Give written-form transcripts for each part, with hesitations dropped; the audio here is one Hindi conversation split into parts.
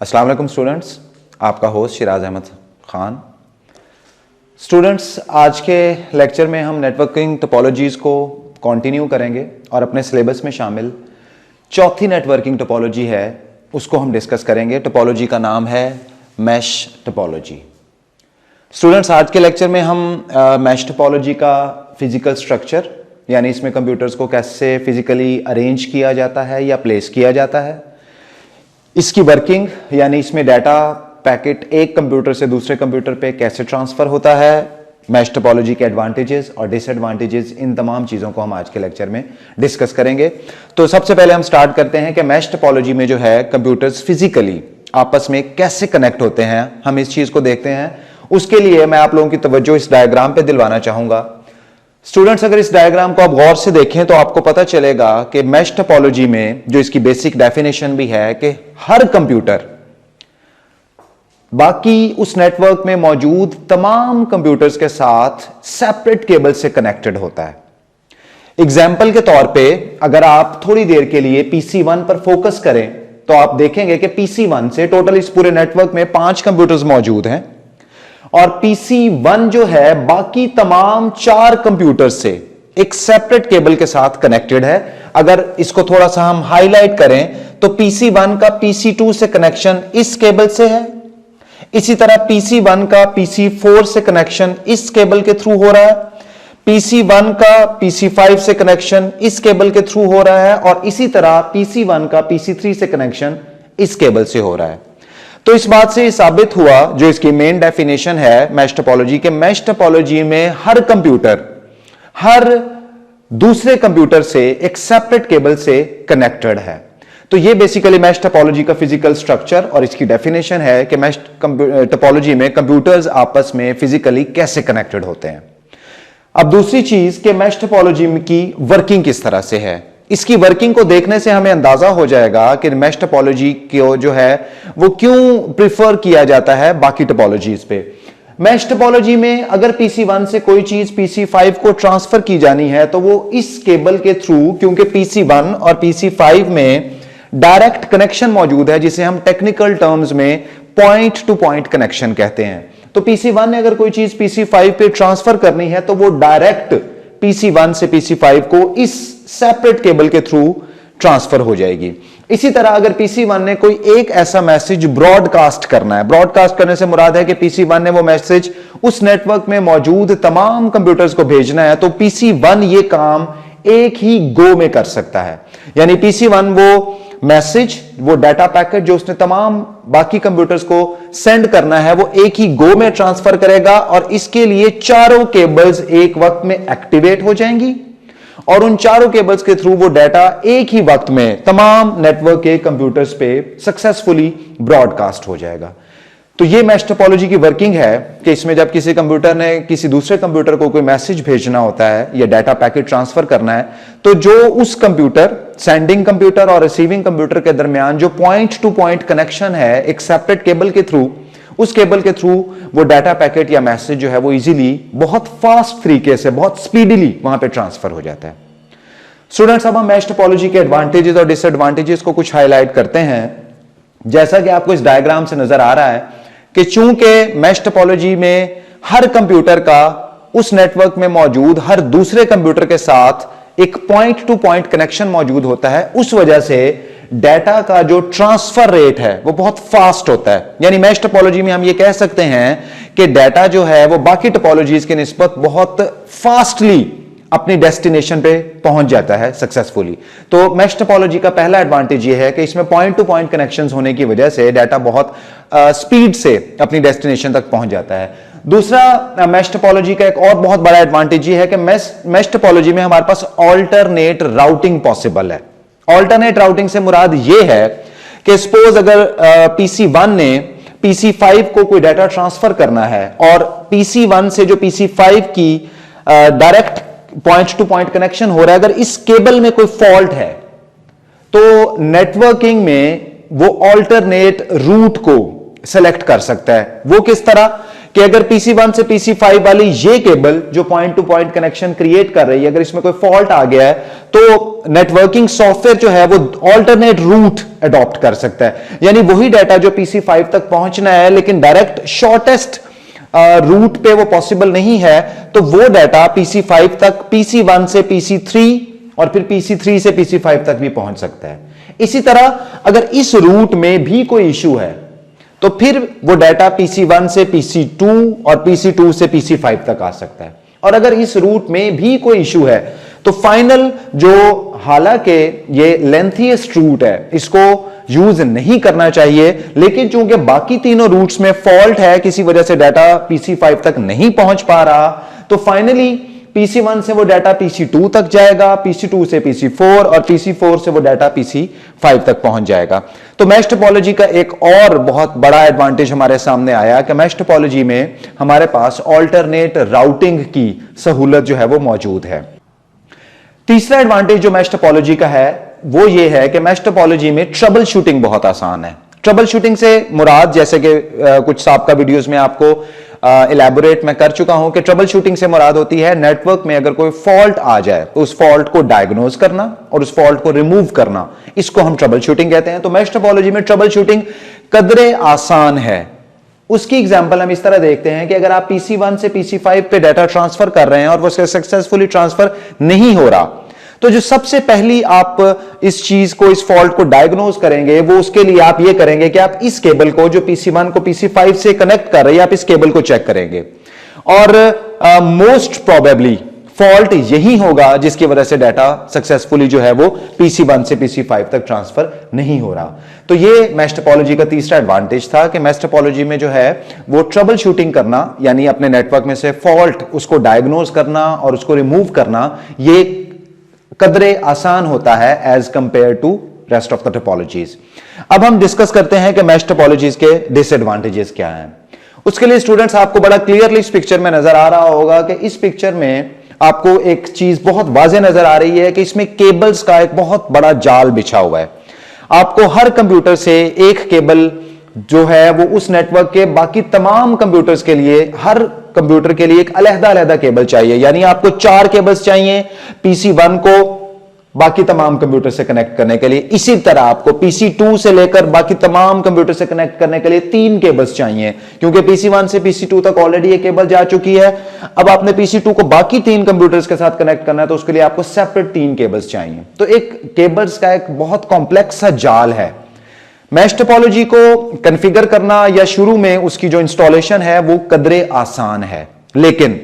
अस्सलाम वालेकुम स्टूडेंट्स, आपका होस्ट शिराज अहमद खान। स्टूडेंट्स, आज के लेक्चर में हम नेटवर्किंग टोपोलॉजीज को कंटिन्यू करेंगे और अपने सिलेबस में शामिल चौथी नेटवर्किंग टोपोलॉजी है उसको हम डिस्कस करेंगे। टोपोलॉजी का नाम है मैश टोपोलॉजी। स्टूडेंट्स, आज के लेक्चर में हम मैश टोपोलॉजी का फिजिकल स्ट्रक्चर यानी इसमें कंप्यूटर्स को कैसे फिजिकली अरेंज किया जाता है या प्लेस किया जाता है, इसकी वर्किंग यानी इसमें डाटा पैकेट एक कंप्यूटर से दूसरे कंप्यूटर पे कैसे ट्रांसफर होता है, मैश टोपोलॉजी के एडवांटेजेस और डिसएडवांटेजेस, इन तमाम चीजों को हम आज के लेक्चर में डिस्कस करेंगे। तो सबसे पहले हम स्टार्ट करते हैं कि मैश टोपोलॉजी में जो है कंप्यूटर्स फिजिकली आपस में कैसे कनेक्ट होते हैं, हम इस चीज को देखते हैं। उसके लिए मैं आप लोगों की तवज्जो इस डायग्राम पे दिलवाना चाहूंगा। स्टूडेंट्स, अगर इस डायग्राम को आप गौर से देखें तो आपको पता चलेगा कि मैश टोपोलॉजी में जो इसकी बेसिक डेफिनेशन भी है कि हर कंप्यूटर बाकी उस नेटवर्क में मौजूद तमाम कंप्यूटर्स के साथ सेपरेट केबल से कनेक्टेड होता है। एग्जाम्पल के तौर पे अगर आप थोड़ी देर के लिए PC1 पर फोकस करें तो आप देखेंगे कि PC1 से टोटल इस पूरे नेटवर्क में 5 कंप्यूटर्स मौजूद हैं और PC1 जो है बाकी तमाम 4 कंप्यूटर से एक सेपरेट केबल के साथ कनेक्टेड है। अगर इसको थोड़ा सा हम हाईलाइट करें तो PC1 का PC2 से कनेक्शन इस केबल से है, इसी तरह PC1 का PC4 से कनेक्शन इस केबल के थ्रू हो रहा है, PC1 का PC5 से कनेक्शन इस केबल के थ्रू हो रहा है और इसी तरह PC1 का PC3 से कनेक्शन इस केबल से हो रहा है। तो इस बात से साबित हुआ, जो इसकी मेन डेफिनेशन है मैश टोपोलॉजी के, मैश टोपोलॉजी में हर कंप्यूटर हर दूसरे कंप्यूटर से एक सेपरेट केबल से कनेक्टेड है। तो ये बेसिकली मैश टोपोलॉजी का फिजिकल स्ट्रक्चर और इसकी डेफिनेशन है कि मैश टोपोलॉजी में कंप्यूटर्स आपस में फिजिकली कैसे कनेक्टेड होते हैं। अब दूसरी चीज कि मैश टोपोलॉजी की वर्किंग किस तरह से है, इसकी वर्किंग को देखने से हमें अंदाजा हो जाएगा कि मैश टोपोलॉजी को जो है वो क्यों प्रिफर किया जाता है बाकी टोपोलॉजीज पे। मैश टोपोलॉजी में अगर PC1 से कोई चीज PC5 को ट्रांसफर की जानी है तो वो इस केबल के थ्रू, क्योंकि PC1 और PC5 में डायरेक्ट कनेक्शन मौजूद है जिसे हम टेक्निकल टर्म्स में पॉइंट टू पॉइंट कनेक्शन कहते हैं। तो PC1 ने अगर कोई चीज PC5 पे ट्रांसफर करनी है तो वो डायरेक्ट PC1 से PC5 को इस सेपरेट केबल के थ्रू ट्रांसफर हो जाएगी। इसी तरह अगर PC1 ने कोई एक ऐसा मैसेज ब्रॉडकास्ट करना है, ब्रॉडकास्ट करने से मुराद है कि PC1 ने वो मैसेज उस नेटवर्क में मौजूद तमाम कंप्यूटर्स को भेजना है, तो PC1 ये काम एक ही गो में कर सकता है। यानी PC1 वो मैसेज, वो डाटा पैकेट जो उसने तमाम बाकी कंप्यूटर्स को सेंड करना है वो एक ही गो में ट्रांसफर करेगा और इसके लिए चारों केबल्स एक वक्त में एक्टिवेट हो जाएंगी और उन चारों केबल्स के थ्रू वो डाटा एक ही वक्त में तमाम नेटवर्क के कंप्यूटर्स पे सक्सेसफुली ब्रॉडकास्ट हो जाएगा। तो ये मैश टोपोलॉजी की वर्किंग है कि इसमें जब किसी कंप्यूटर ने किसी दूसरे कंप्यूटर को कोई मैसेज भेजना होता है या डाटा पैकेट ट्रांसफर करना है तो जो उस कंप्यूटर, सेंडिंग कंप्यूटर और रिसीविंग कंप्यूटर के दरमियान जो पॉइंट टू पॉइंट कनेक्शन है एक सेपरेट केबल के थ्रू, उस केबल के थ्रू वो डाटा पैकेट या मैसेज जो है वो इजीली, बहुत फास्ट तरीके से, बहुत स्पीडीली वहां पे ट्रांसफर हो जाता है। स्टूडेंट्स, अब हम मैश टोपोलॉजी के एडवांटेजेस और डिसएडवांटेजेस को कुछ हाईलाइट करते हैं। जैसा कि आपको इस डायग्राम से नजर आ रहा है कि चूंकि मैश टोपोलॉजी में हर कंप्यूटर का उस नेटवर्क में मौजूद हर दूसरे कंप्यूटर के साथ एक पॉइंट टू पॉइंट कनेक्शन मौजूद होता है, उस वजह से डाटा का जो ट्रांसफर रेट है वो बहुत फास्ट होता है। यानी मैश टोपोलॉजी में हम ये कह सकते हैं कि डाटा जो है वो बाकी टोपोलॉजीज के निस्बत बहुत फास्टली अपनी डेस्टिनेशन पे पहुंच जाता है सक्सेसफुली। तो मैश टोपोलॉजी का पहला एडवांटेज ये है कि इसमें पॉइंट टू पॉइंट कनेक्शंस होने की वजह से डाटा बहुत स्पीड से अपनी डेस्टिनेशन तक पहुंच जाता है। दूसरा मैश टोपोलॉजी का एक और बहुत बड़ा एडवांटेज ये है कि मैश टोपोलॉजी में हमारे पास ऑल्टरनेट राउटिंग पॉसिबल है। ऑल्टरनेट राउटिंग से मुराद ये है कि सपोज अगर PC1 ने PC5 को कोई डाटा ट्रांसफर करना है और PC1 से जो PC5 की direct point two point connection हो रहा है, अगर इस केबल में कोई फॉल्ट है तो नेटवर्किंग में वो ऑल्टरनेट रूट को सेलेक्ट कर सकता है। वो किस तरह कि अगर PC1 से PC5 वाली ये केबल जो point two point connection create कर रही है, अगर इसमें कोई फॉल्ट आ गया है तो नेटवर्किंग सॉफ्टवेयर जो है वो ऑल्टरनेट रूट अडॉप्ट कर सकता है। यानी वही डाटा जो PC5 तक पहुंचना है लेकिन डायरेक्ट शॉर्टेस्ट रूट पे वो पॉसिबल नहीं है, तो वो डाटा PC5 तक PC1 से PC3 और फिर PC3 से PC5 तक भी पहुंच सकता है। इसी तरह अगर इस रूट में भी कोई इश्यू है तो फिर वो डाटा PC1 से PC2 और PC2 से PC5 तक आ सकता है। और अगर इस रूट में भी कोई इश्यू है तो फाइनल जो, हालांकि ये लेंथीएस्ट रूट है, इसको यूज नहीं करना चाहिए, लेकिन चूंकि बाकी तीनों रूट्स में फॉल्ट है, किसी वजह से डाटा PC5 तक नहीं पहुंच पा रहा, तो फाइनली PC1 से वो डाटा PC2 तक जाएगा, PC2 से PC4 और PC4 से वो डाटा PC5 तक पहुंच जाएगा। तो मैश टोपोलॉजी का एक और बहुत बड़ा एडवांटेज हमारे सामने आया कि मैश टोपोलॉजी में हमारे पास ऑल्टरनेट राउटिंग की सहूलत जो है वो मौजूद है। तीसरा एडवांटेज जो मैश टोपोलॉजी का है वो ये है कि मैश टोपोलॉजी में ट्रबल शूटिंग बहुत आसान है। ट्रबल शूटिंग से मुराद, जैसे कि कुछ साबका वीडियोस में आपको इलैबोरेट मैं कर चुका हूं कि ट्रबल शूटिंग से मुराद होती है नेटवर्क में अगर कोई फॉल्ट आ जाए तो उस फॉल्ट को डायग्नोज करना और उस फॉल्ट को रिमूव करना, इसको हम ट्रबल शूटिंग कहते हैं। तो मैश टोपोलॉजी में ट्रबल शूटिंग कदरे आसान है। उसकी एग्जांपल हम इस तरह देखते हैं कि अगर आप PC1 से PC5 पे डाटा ट्रांसफर कर रहे हैं और वो सक्सेसफुली ट्रांसफर नहीं हो रहा, तो जो सबसे पहली आप इस चीज को, इस फॉल्ट को डायग्नोज करेंगे, वो उसके लिए आप ये करेंगे कि आप इस केबल को जो PC1 को PC5 से कनेक्ट कर रही है, आप इस केबल को चेक करेंगे और मोस्ट प्रोबेबली फॉल्ट यही होगा जिसकी वजह से डाटा सक्सेसफुली जो है वो PC1 से PC5 तक ट्रांसफर नहीं हो रहा। तो ये मैश टोपोलॉजी का तीसरा एडवांटेज था कि मैश टोपोलॉजी में जो है वो ट्रबल शूटिंग करना, यानी अपने नेटवर्क में से फॉल्ट उसको डायग्नोज करना और उसको रिमूव करना, ये कदरे आसान होता है as compare to rest of the topologies. अब हम डिस्कस करते हैं कि मैश टोपोलॉजीज के डिसएडवांटेजेस क्या हैं। उसके लिए स्टूडेंट्स आपको बड़ा क्लियरली इस पिक्चर में नजर आ रहा होगा कि इस पिक्चर में आपको एक चीज बहुत वाज़ेह नजर आ रही है कि इसमें केबल्स का एक बहुत बड़ा जाल बिछा हुआ है। आपको हर कंप्यूटर से एक केबल जो है वो उस नेटवर्क के बाकी तमाम कंप्यूटर्स के लिए, हर कंप्यूटर के लिए एक अलग-अलग केबल चाहिए। यानी आपको 4 केबल्स चाहिए PC1 को बाकी तमाम कंप्यूटर से कनेक्ट करने के लिए। इसी तरह आपको PC2 से लेकर बाकी तमाम कंप्यूटर से कनेक्ट करने के लिए 3 केबल्स चाहिए, क्योंकि PC1 से PC2 तक ऑलरेडी एक केबल जा चुकी है। अब आपने PC2 को बाकी 3 कंप्यूटर्स के साथ कनेक्ट करना है तो उसके लिए आपको सेपरेट 3 केबल्स चाहिए। तो एक केबल्स का एक बहुत कॉम्प्लेक्स सा जाल है। मैश टोपोलॉजी को कॉन्फ़िगर करना या शुरू में उसकी जो इंस्टॉलेशन है वो कदरे आसान है, लेकिन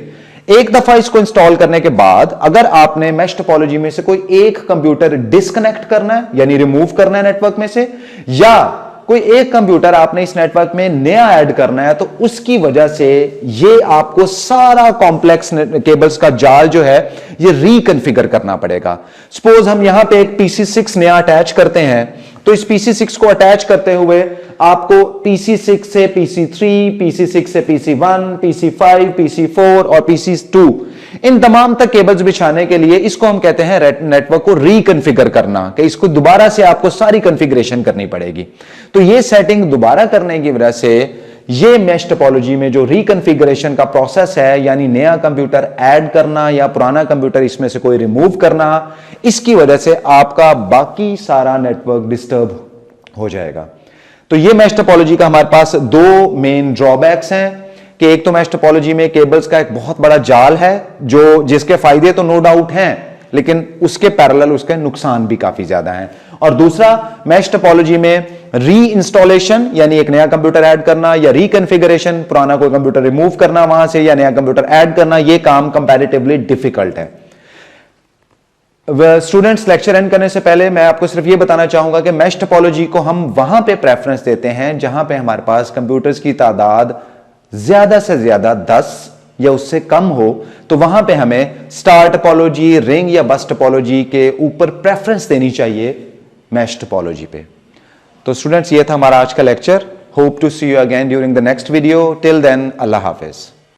एक दफा इसको इंस्टॉल करने के बाद अगर आपने मैश टोपोलॉजी में से कोई एक कंप्यूटर डिस्कनेक्ट करना है, यानी रिमूव करना है नेटवर्क में से, या कोई एक कंप्यूटर आपने इस नेटवर्क में नया ऐड करना है, तो उसकी वजह से ये आपको सारा कॉम्प्लेक्स केबल्स का जाल जो है ये रिकॉन्फ़िगर करना पड़ेगा। सपोज हम यहां पे एक PC6 नया अटैच करते हैं, तो इस PC6 को अटैच करते हुए आपको PC6 से PC3, PC6 से PC1, PC5, PC4 और PC2 इन तमाम तक केबल्स बिछाने के लिए इसको हम कहते हैं नेटवर्क को रिकॉन्फ़िगर करना, कि इसको दोबारा से आपको सारी कॉन्फ़िगरेशन करनी पड़ेगी। तो ये सेटिंग दोबारा करने की वजह से ये मैश टोपोलॉजी में जो रिकॉन्फ़िगरेशन का प्रोसेस है, यानी नया कंप्यूटर ऐड करना या पुराना कंप्यूटर इसमें से कोई रिमूव करना, इसकी वजह से आपका बाकी सारा नेटवर्क डिस्टर्ब हो जाएगा। तो ये मैश टोपोलॉजी का हमारे पास 2 मेन ड्रॉबैक्स हैं कि एक तो मैश टोपोलॉजी में केबल्स का एक बहुत बड़ा जाल है जो जिसके फायदे तो नो डाउट हैं, लेकिन उसके पैरेलल उसके नुकसान भी काफी ज्यादा हैं। और दूसरा, मैश टोपोलॉजी में री इंस्टॉलेशन यानी एक नया कंप्यूटर ऐड करना या रिकॉन्फ़िगरेशन, पुराना कोई कंप्यूटर रिमूव करना वहां से या नया कंप्यूटर ऐड करना, यह काम कंपैरेटिवली डिफिकल्ट है। स्टूडेंट्स, लेक्चर एंड करने से पहले मैं आपको सिर्फ यह बताना चाहूंगा कि मैश टोपोलॉजी को हम वहां पे प्रेफरेंस देते हैं जहां पे हमारे पास कंप्यूटर्स की तादाद ज्यादा से ज्यादा 10 या उससे कम हो, तो वहां पे हमें स्टार टोपोलॉजी, रिंग या बस टोपोलॉजी के ऊपर प्रेफरेंस देनी चाहिए मैश टोपोलॉजी पे। तो स्टूडेंट्स, ये था हमारा आज का लेक्चर। Hope to see you again during the next video. Till then, अल्लाह हाफिज।